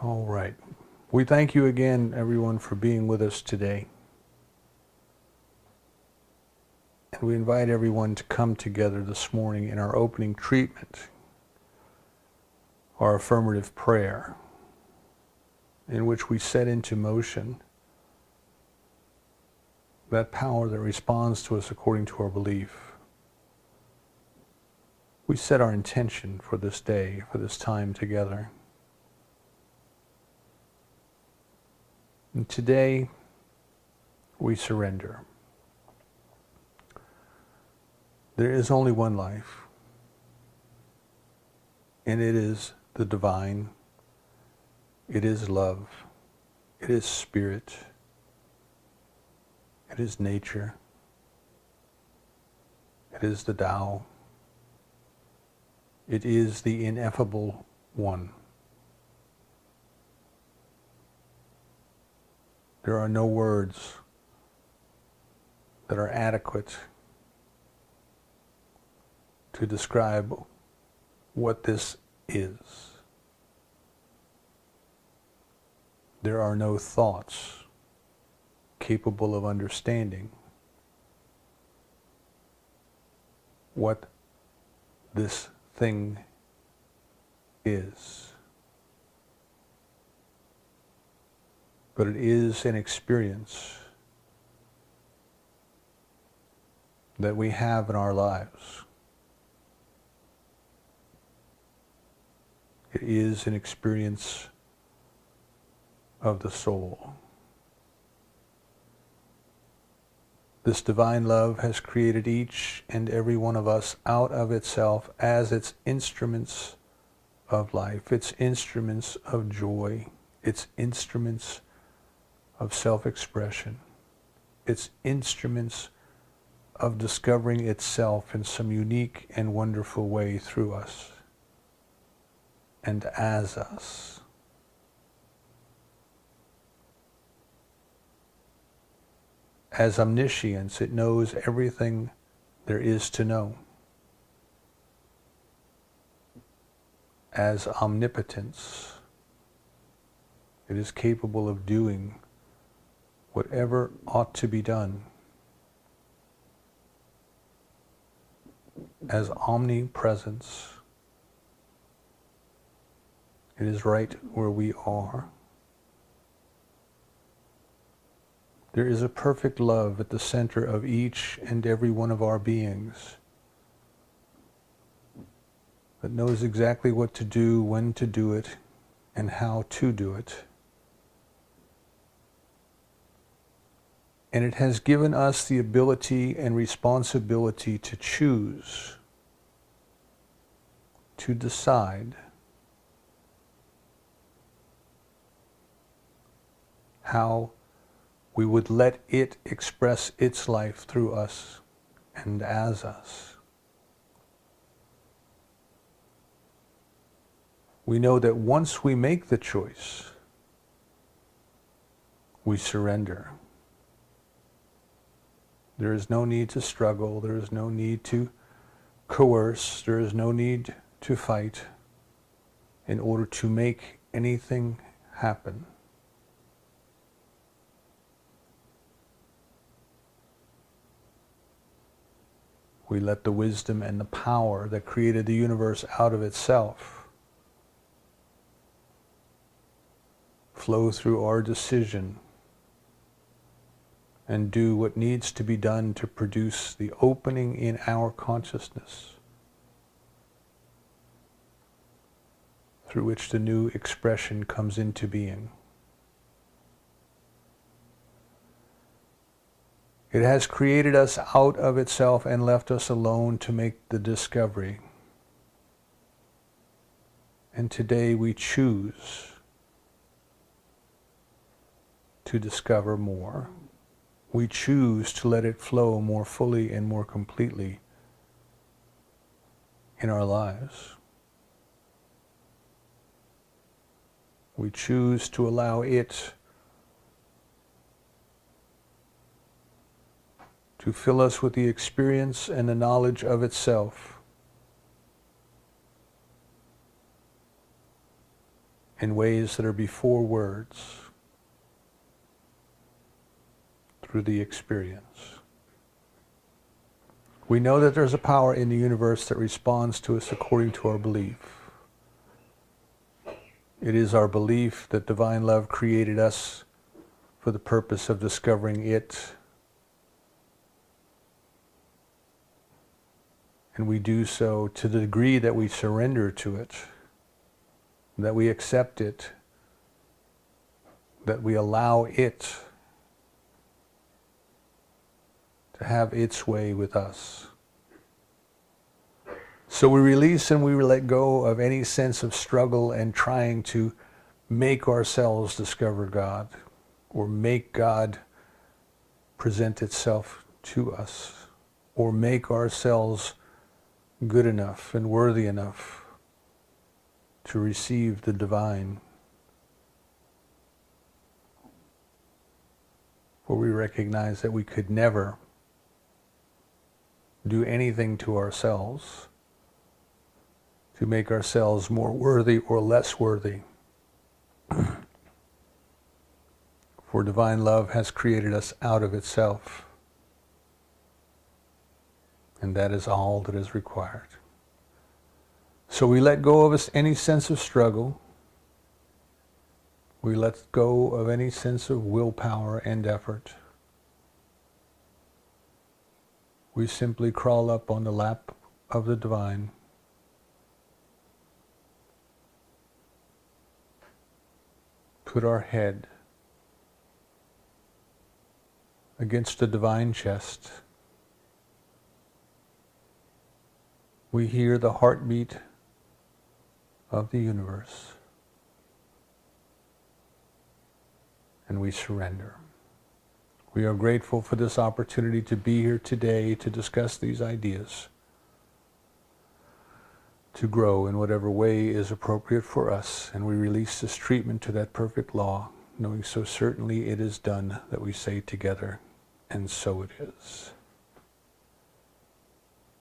All right. We thank you again, everyone, for being with us today. And we invite everyone to come together this morning in our opening treatment, our affirmative prayer, in which we set into motion that power that responds to us according to our belief. We set our intention for this day, for this time together. And today, we surrender. There is only one life, and it is the divine. It is love. It is spirit. It is nature. It is the Tao. It is the ineffable one. There are no words that are adequate to describe what this is. There are no thoughts capable of understanding what this thing is. But it is an experience that we have in our lives. It is an experience of the soul. This divine love has created each and every one of us out of itself as its instruments of life, its instruments of joy, its instruments of self-expression, its instruments of discovering itself in some unique and wonderful way through us and as us. As omniscience, it knows everything there is to know. As omnipotence, it is capable of doing whatever ought to be done. As omnipresence, it is right where we are. There is a perfect love at the center of each and every one of our beings that knows exactly what to do, when to do it, and how to do it. And it has given us the ability and responsibility to choose, to decide how we would let it express its life through us and as us. We know that once we make the choice, we surrender. There is no need to struggle, there is no need to coerce, there is no need to fight in order to make anything happen. We let the wisdom and the power that created the universe out of itself flow through our decision and do what needs to be done to produce the opening in our consciousness through which the new expression comes into being. It has created us out of itself and left us alone to make the discovery. And today we choose to discover more. We choose to let it flow more fully and more completely in our lives. We choose to allow it to fill us with the experience and the knowledge of itself in ways that are before words, through the experience. We know that there's a power in the universe that responds to us according to our belief. It is our belief that divine love created us for the purpose of discovering it. And we do so to the degree that we surrender to it, that we accept it, that we allow it to have its way with us. So we release and we let go of any sense of struggle and trying to make ourselves discover God or make God present itself to us or make ourselves good enough and worthy enough to receive the divine. For we recognize that we could never do anything to ourselves to make ourselves more worthy or less worthy. For divine love has created us out of itself. And that is all that is required. So we let go of any sense of struggle. We let go of any sense of willpower and effort. We simply crawl up on the lap of the divine. Put our head against the divine chest. We hear the heartbeat of the universe. And we surrender. We are grateful for this opportunity to be here today to discuss these ideas, to grow in whatever way is appropriate for us, and we release this treatment to that perfect law, knowing so certainly it is done that we say together, and so it is.